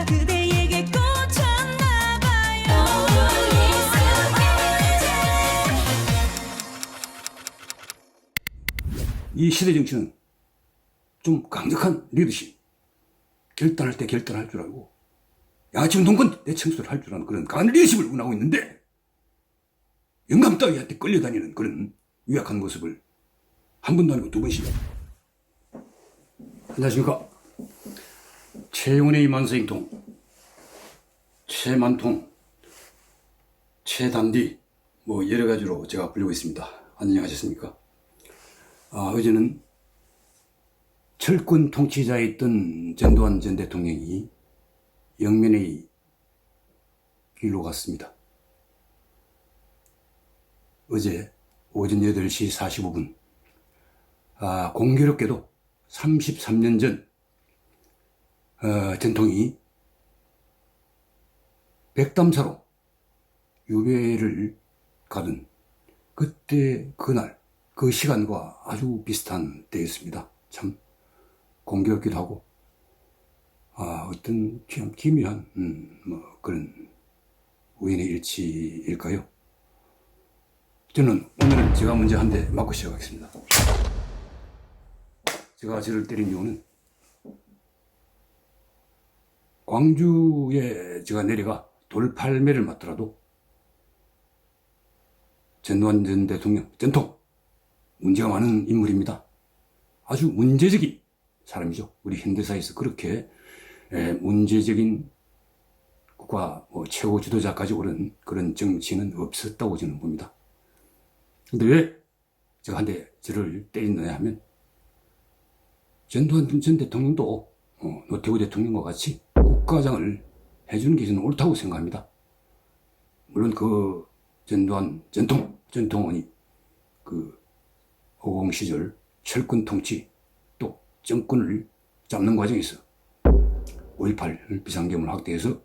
그대에게 꽂혔나봐요. 이 시대 정치는 좀 강력한 리더십, 결단할 때 결단할 줄 알고 양아치 운동권 대청소를 할 줄 아는 그런 강한 리더십을 운하고 있는데, 영감 따위한테 끌려다니는 그런 유약한 모습을 한 번도 아니고 두 번씩. 안녕하십니까. 최영원의 만세행통, 최만통, 최단디, 뭐 여러 가지로 제가 불리고 있습니다. 안녕하셨습니까? 어제는 철권 통치자였던 전두환 전 대통령이 영면의 길로 갔습니다. 어제 오전 8시 45분, 공교롭게도 33년 전 전통이 백담사로 유배를 가던 그때 그날 그 시간과 아주 비슷한 때였습니다. 참 공교롭기도 하고 어떤 참 기묘한 그런 우연의 일치일까요? 저는 오늘은 제가 먼저 한 대 맞고 시작하겠습니다. 제가 저를 때린 이유는 광주에 제가 내려가 돌팔매를 맞더라도 전두환 전 대통령 전통 문제가 많은 인물입니다. 아주 문제적인 사람이죠. 우리 현대사에서 그렇게 문제적인 국가 최고 지도자까지 오른 그런 정치는 없었다고 저는 봅니다. 근데 왜 제가 한 대 저를 때린느냐 하면, 전두환 전 대통령도 노태우 대통령과 같이 국가장을 해주는 게 저는 옳다고 생각합니다. 물론 그 전두환 전통원이 그 호공 시절 철권 통치 또 정권을 잡는 과정에서 5.18 비상계엄을 확대해서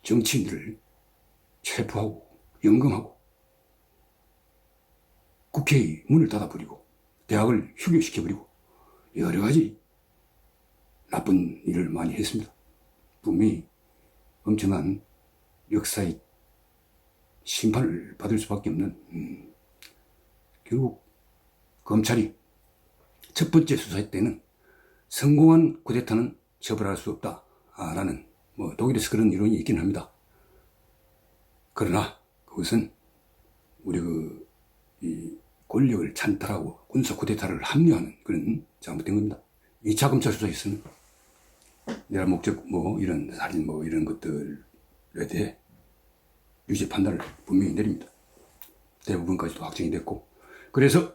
정치인들을 체포하고 연금하고 국회의 문을 닫아버리고 대학을 휴교시켜버리고 여러 가지 나쁜 일을 많이 했습니다. 분명히 엄청난 역사의 심판을 받을 수밖에 없는, 결국 검찰이 첫 번째 수사 때는 성공한 쿠데타는 처벌할 수 없다라는 독일에서 그런 이론이 있긴 합니다. 그러나 그것은 우리 이 권력을 찬탈하고 군사 쿠데타를 합리화하는 그런 잘못된 겁니다. 2차 검찰 수사에서는 내란 목적 이런 살인 이런 것들에 대해 유죄 판단을 분명히 내립니다. 대부분까지도 확정이 됐고, 그래서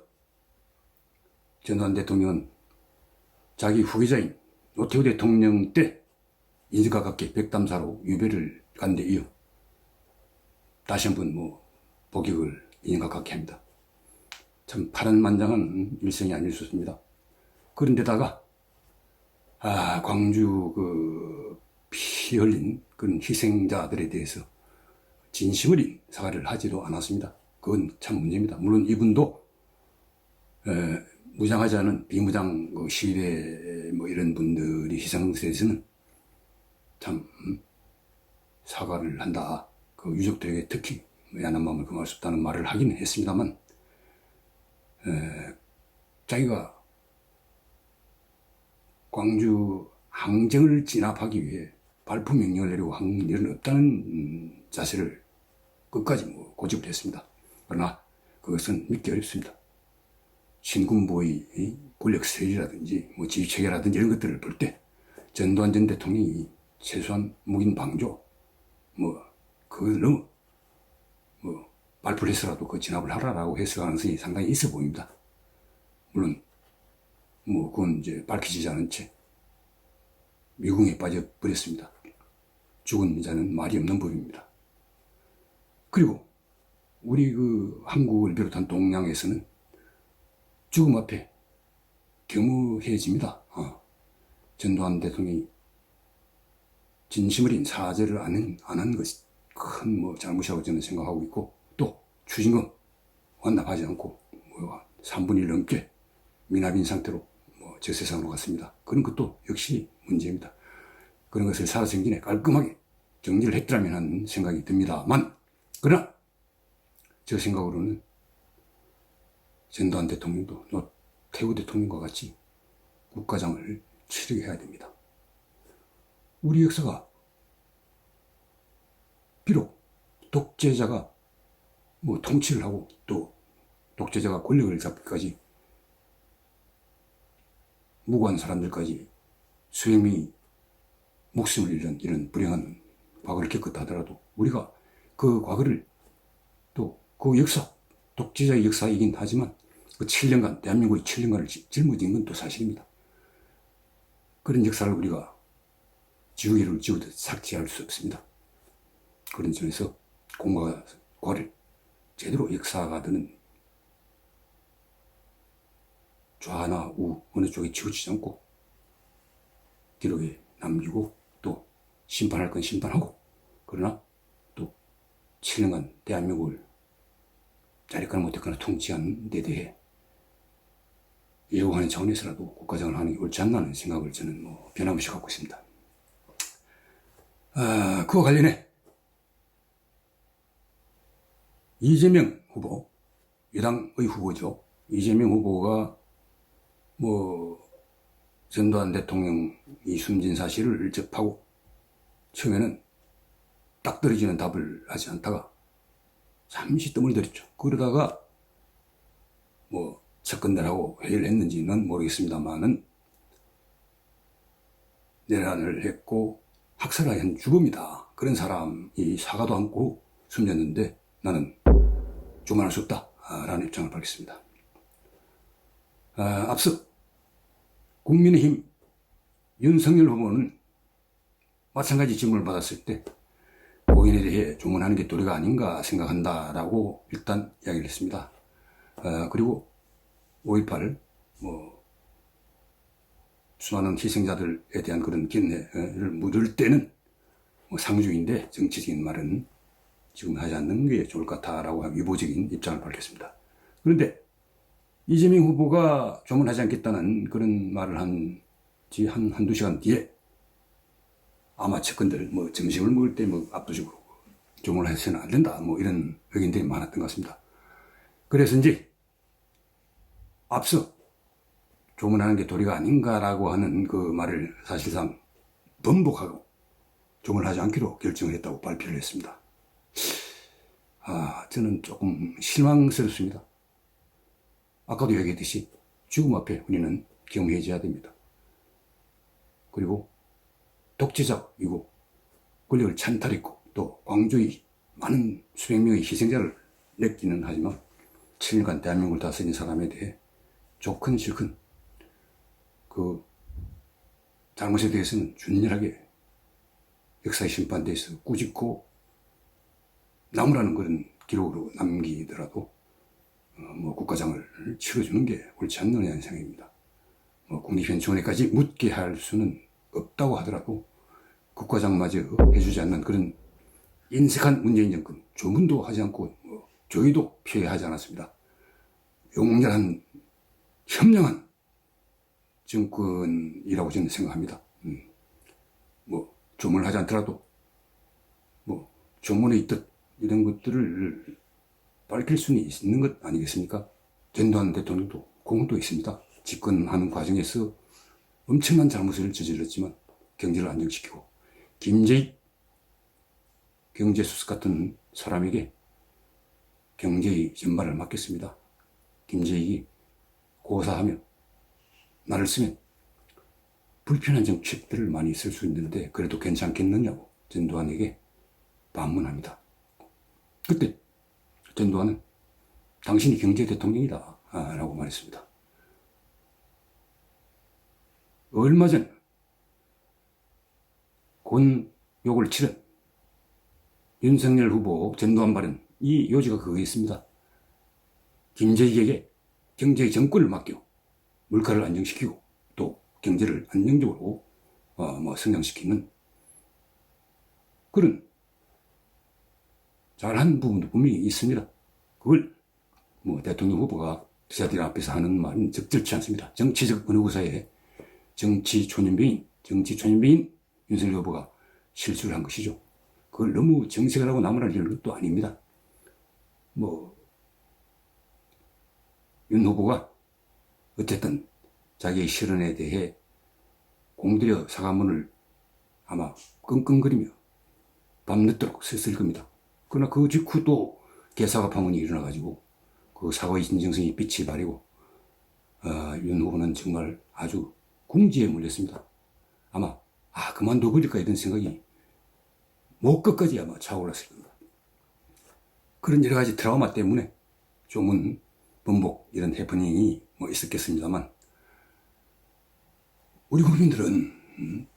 전두환 대통령은 자기 후계자인 노태우 대통령 때 인증과 가깝게 백담사로 유배를 간 데 이어 다시 한번 복역을 인증과 가깝게 합니다. 참 파란만장한 일생이 아닐 수 없습니다. 그런데다가 광주 피 흘린 그런 희생자들에 대해서 진심 어린 사과를 하지도 않았습니다. 그건 참 문제입니다. 물론 이분도 무장하지 않은 비무장 시위대 이런 분들이 희생세에서는 참 사과를 한다. 그 유족들에게 특히 미안한 마음을 금할 수 없다는 말을 하긴 했습니다만, 자기가 광주 항쟁을 진압하기 위해 발포 명령을 내리고 한 일은 없다는 자세를 끝까지 고집을 했습니다. 그러나 그것은 믿기 어렵습니다. 신군부의 권력 세리라든지 지휘체계라든지 이런 것들을 볼 때 전두환 전 대통령이 최소한 묵인 방조 그걸 너무 발표를 해서라도 그 진압을 하라라고 해석 가능성이 상당히 있어 보입니다. 물론 그건 이제 밝혀지지 않은 채 미궁에 빠져버렸습니다. 죽은 자는 말이 없는 법입니다. 그리고 우리 한국을 비롯한 동양에서는 죽음 앞에 겸허해집니다. 전두환 대통령이 진심 어린 사죄를 안 한 것이 큰 잘못이라고 저는 생각하고 있고, 또 추징금 완납하지 않고 3분의 1 넘게 미납인 상태로 저 세상으로 갔습니다. 그런 것도 역시 문제입니다. 그런 것을 살아생전에 깔끔하게 정리를 했더라면 하는 생각이 듭니다만, 그러나 저 생각으로는 전두환 대통령도 노태우 대통령과 같이 국가장을 치르게 해야 됩니다. 우리 역사가 비록 독재자가 통치를 하고 또 독재자가 권력을 잡기까지 무고한 사람들까지 수백 명이 목숨을 잃은 이런 불행한 과거를 겪었다 하더라도 우리가 그 과거를 또 그 역사, 독재자의 역사이긴 하지만 그 7년간, 대한민국의 7년간을 짊어진 건 또 사실입니다. 그런 역사를 우리가 지우개를 지우듯 삭제할 수 없습니다. 그런 점에서 공과 과를 제대로 역사가들은 좌나 우 어느 쪽에 치우치지 않고 기록에 남기고 또 심판할 건 심판하고, 그러나 또 7년간 대한민국을 자리까나 못했거나 통치한 데 대해 예우하는 차원에서라도 국가장을 하는 게 옳지 않나는 생각을 저는 변함없이 갖고 있습니다. 그와 관련해 이재명 후보, 여당의 후보죠. 이재명 후보가 전두환 대통령이 숨진 사실을 접하고 처음에는 딱 떨어지는 답을 하지 않다가 잠시 뜸을 들였죠. 그러다가 접근들하고 회의를 했는지는 모르겠습니다만은 내란을 했고 학살을 한 주범이다, 그런 사람이 사과도 않고 숨졌는데 나는 조만할 수 없다 라는 입장을 밝혔습니다. 앞서 국민의힘 윤석열 후보는 마찬가지 질문을 받았을 때 고인에 대해 조문하는 게 도리가 아닌가 생각한다라고 일단 이야기를 했습니다. 그리고 5.18 수많은 희생자들에 대한 그런 견해를 묻을 때는 상주인데 정치적인 말은 지금 하지 않는 게 좋을 것 같다라고 위보적인 입장을 밝혔습니다. 그런데 이재명 후보가 조문하지 않겠다는 그런 말을 한두 시간 뒤에 아마 측근들 점심을 먹을 때 압도적으로 조문을 해서는 안 된다 이런 의견들이 많았던 것 같습니다. 그래서인지 앞서 조문하는 게 도리가 아닌가라고 하는 그 말을 사실상 번복하고 조문하지 않기로 결정을 했다고 발표를 했습니다. 저는 조금 실망스럽습니다. 아까도 얘기했듯이 죽음 앞에 우리는 경외해져야 됩니다. 그리고 독재자이고 권력을 찬탈했고 또 광주의 많은 수백 명의 희생자를 냈기는 하지만 7년간 대한민국을 다스린 사람에 대해 좋건 싫건 그 잘못에 대해서는 준연하게 역사의 심판대에서 꾸짖고 나무라는 그런 기록으로 남기더라도 국가장을 치러주는 게 옳지 않느냐는 생각입니다. 국립현충원에까지 묻게 할 수는 없다고 하더라도 국가장마저 해주지 않는 그런 인색한 문재인 정권, 조문도 하지 않고 조의도 피하지 않았습니다. 용렬한 현명한 정권이라고 저는 생각합니다. 조문을 하지 않더라도 조문에 있듯 이런 것들을 밝힐 수는 있는 것 아니겠습니까? 전두환 대통령도 공도 있습니다. 집권하는 과정에서 엄청난 잘못을 저질렀지만 경제를 안정시키고 김재익 경제수석 같은 사람에게 경제의 전반을 맡겼습니다. 김재익이 고사하며 나를 쓰면 불편한 정책들을 많이 쓸 수 있는데 그래도 괜찮겠느냐고 전두환에게 반문합니다. 그때 전두환은 당신이 경제 대통령이다 라고 말했습니다. 얼마 전 곤욕을 치른 윤석열 후보 전두환 발언, 이 요지가 그거였습니다. 김재익에게 경제의 정권을 맡겨 물가를 안정시키고 또 경제를 안정적으로 성장시키는 그런 잘한 부분도 분명히 있습니다. 그걸 대통령 후보가 기자들 앞에서 하는 말은 적절치 않습니다. 정치적 은호구사에 정치 초년배인 윤석열 후보가 실수를 한 것이죠. 그걸 너무 정색을 하고 나무랄 일도 아닙니다. 윤 후보가 어쨌든 자기의 실언에 대해 공들여 사과문을 아마 끙끙거리며 밤늦도록 썼을 겁니다. 그러나 그 직후 또 개사과 파문이 일어나가지고 그 사과의 진정성이 빛이 바리고 윤 후보는 정말 아주 궁지에 몰렸습니다. 아마 그만둬 버릴까 이런 생각이 목 끝까지 아마 차올랐을 겁니다. 그런 여러 가지 트라우마 때문에 조문, 번복 이런 해프닝이 있었겠습니다만 우리 국민들은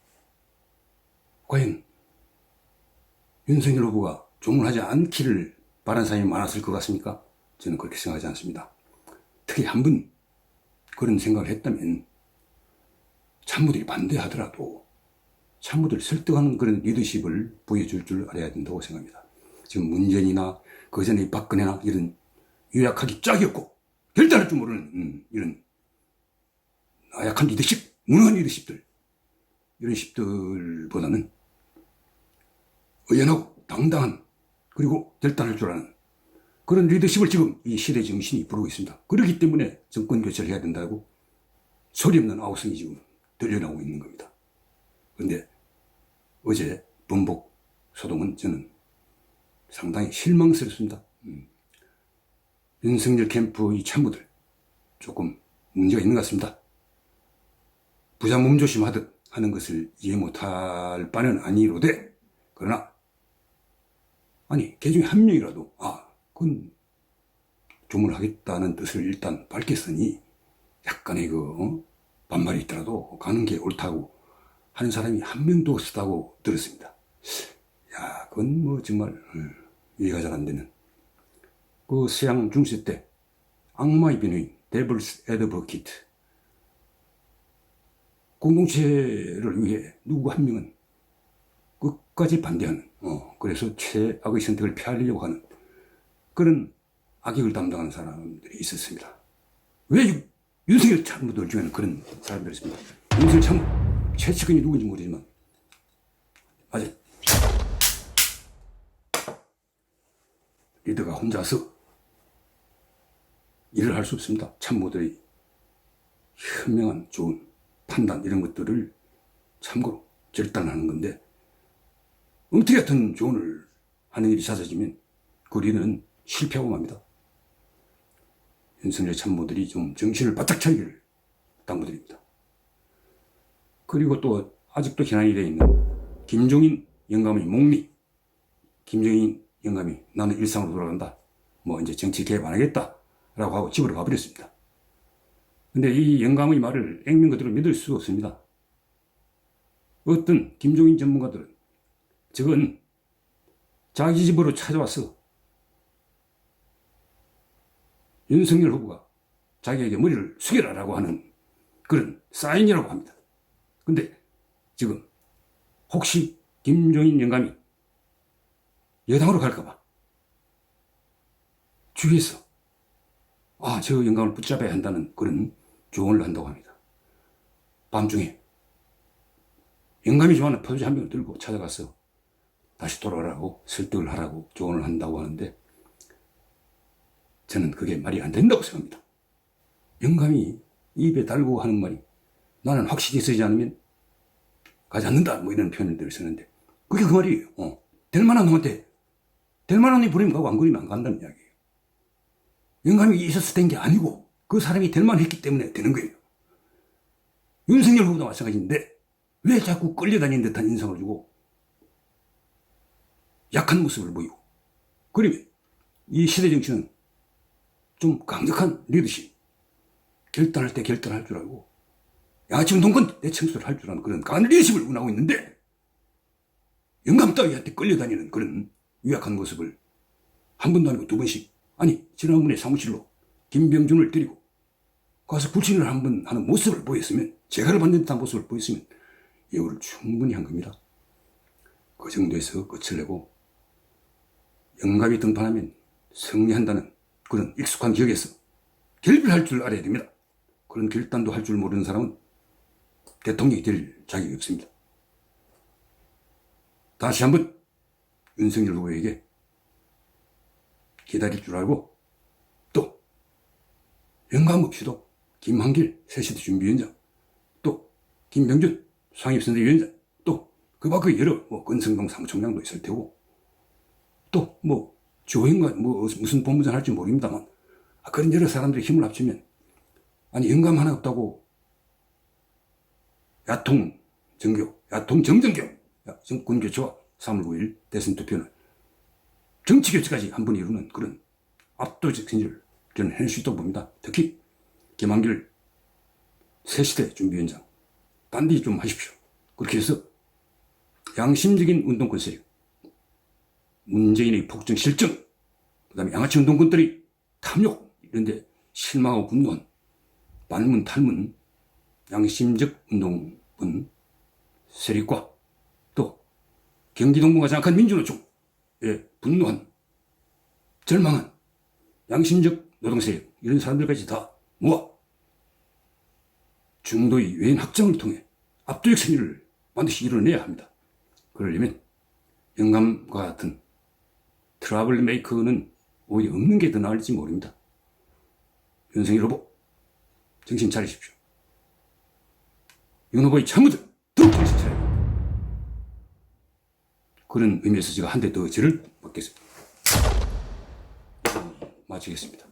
과연 윤석열 후보가 조문하지 않기를 바란 사람이 많았을 것 같습니까? 저는 그렇게 생각하지 않습니다. 특히 한 번 그런 생각을 했다면 참모들이 반대하더라도 참모들 설득하는 그런 리더십을 보여줄 줄 알아야 된다고 생각합니다. 지금 문재인이나 그 전에 박근혜나 이런 요약하기 짝이 없고 결단할 줄 모르는 이런 나약한 리더십, 무능한 리더십들, 이런 식들보다는 의연하고 당당한 그리고 결단할 줄 아는 그런 리더십을 지금 이 시대 정신이 부르고 있습니다. 그렇기 때문에 정권 교체를 해야 된다고 소리 없는 아우성이 지금 들려나오고 있는 겁니다. 그런데 어제 번복 소동은 저는 상당히 실망스럽습니다. 윤석열 캠프의 참모들 조금 문제가 있는 것 같습니다. 부자 몸조심하듯 하는 것을 이해 못할 바는 아니로되 그러나 개중에 한 명이라도 그건 조문을 하겠다는 뜻을 일단 밝혔으니 약간의 반발이 있더라도 가는 게 옳다고 하는 사람이 한 명도 없었다고 들었습니다. 그건 정말 이해가 잘 안 되는. 그 서양 중세 때 악마의 변호인, 데블스 애드버키트, 공동체를 위해 누구 한 명은 끝까지 반대하는, 그래서 최악의 선택을 피하려고 하는 그런 악역을 담당하는 사람들이 있었습니다. 왜 윤석열 참모들 중에는 그런 사람들이 있습니다. 윤석열 참모 최측근이 누구인지 모르지만 맞아요. 리더가 혼자서 일을 할 수 없습니다. 참모들의 현명한 좋은 판단 이런 것들을 참고로 결단하는 건데 엉터리 같은 조언을 하는 일이 잦아지면 그 리더는 실패하고 맙니다. 윤석열 참모들이 좀 정신을 바짝 차리기를 당부드립니다. 그리고 또 아직도 현안이 되어 있는 김종인 영감의 목리. 김종인 영감이 나는 일상으로 돌아간다. 이제 정치 개입 안 하겠다. 라고 하고 집으로 가버렸습니다. 근데 이 영감의 말을 액면 그대로 믿을 수 없습니다. 어떤 김종인 전문가들은 저건 자기 집으로 찾아와서 윤석열 후보가 자기에게 머리를 숙여라라고 하는 그런 사인이라고 합니다. 근데 지금 혹시 김종인 영감이 여당으로 갈까봐 주위에서 저 영감을 붙잡아야 한다는 그런 조언을 한다고 합니다. 밤중에 영감이 좋아하는 포도주 한 병을 들고 찾아가서 다시 돌아가라고 설득을 하라고 조언을 한다고 하는데 저는 그게 말이 안 된다고 생각합니다. 영감이 입에 달고 하는 말이 나는 확실히 쓰지 않으면 가지 않는다 이런 표현들을 쓰는데 그게 그 말이에요. 될 만한 놈한테 될 만한 놈이 부리면 가고 안 그리면 안 간다는 이야기예요. 영감이 있어서 된 게 아니고 그 사람이 될 만했기 때문에 되는 거예요. 윤석열 후보도 마찬가지인데 왜 자꾸 끌려다니는 듯한 인상을 주고 약한 모습을 보이고 그러면 이 시대 정치는 좀 강력한 리더십 결단할 때 결단할 줄 알고 양아치 운동권 내 청소를 할 줄 아는 그런 강한 리더십을 운하고 있는데 영감 따위한테 끌려다니는 그런 유약한 모습을 한 번도 아니고 두 번씩 지난번에 사무실로 김병준을 데리고 가서 불신을 한 번 하는 모습을 보였으면 재가를 받는 듯한 모습을 보였으면 예우를 충분히 한 겁니다. 그 정도에서 끝을 내고 영감이 등판하면 승리한다는 그런 익숙한 기억에서 결별할 줄 알아야 됩니다. 그런 결단도 할 줄 모르는 사람은 대통령이 될 자격이 없습니다. 다시 한번 윤석열 후보에게 기다릴 줄 알고 또 영감 없이도 김한길 새시대 준비위원장 또 김병준 상임선대위원장 또 그 밖의 여러 권성동 사무총장도 있을 테고 또 주호영과 무슨 본부장 할지 모릅니다만 그런 여러 사람들이 힘을 합치면 아니 영감 하나 없다고 야통 정교, 야통 정정교, 정권 교체와 3월 9일 대선 투표는 정치 교체까지 한 번 이루는 그런 압도적 승리를 저는 해낼 수 있다고 봅니다. 특히 김한길 새시대 준비위원장 딴 데 좀 하십시오. 그렇게 해서 양심적인 운동권 세력, 문재인의 폭정 실정, 그 다음에 양아치 운동권들이 탐욕 이런 데 실망하고 분노한 반문 탈문 양심적 운동권 세력과 또 경기동부가 장악한 민주노총에 분노한 절망한 양심적 노동세력 이런 사람들까지 다 모아 중도의 외인 확장을 통해 압도적 승리를 반드시 이뤄내야 합니다. 그러려면 영감과 같은 트러블 메이커는 오히려 없는 게 더 나을지 모릅니다. 윤석열 후보 정신 차리십시오. 윤 후보의 참모들 더 정신 차려야 합니다. 그런 의미에서 제가 한 대 더 절을 받겠습니다. 마치겠습니다.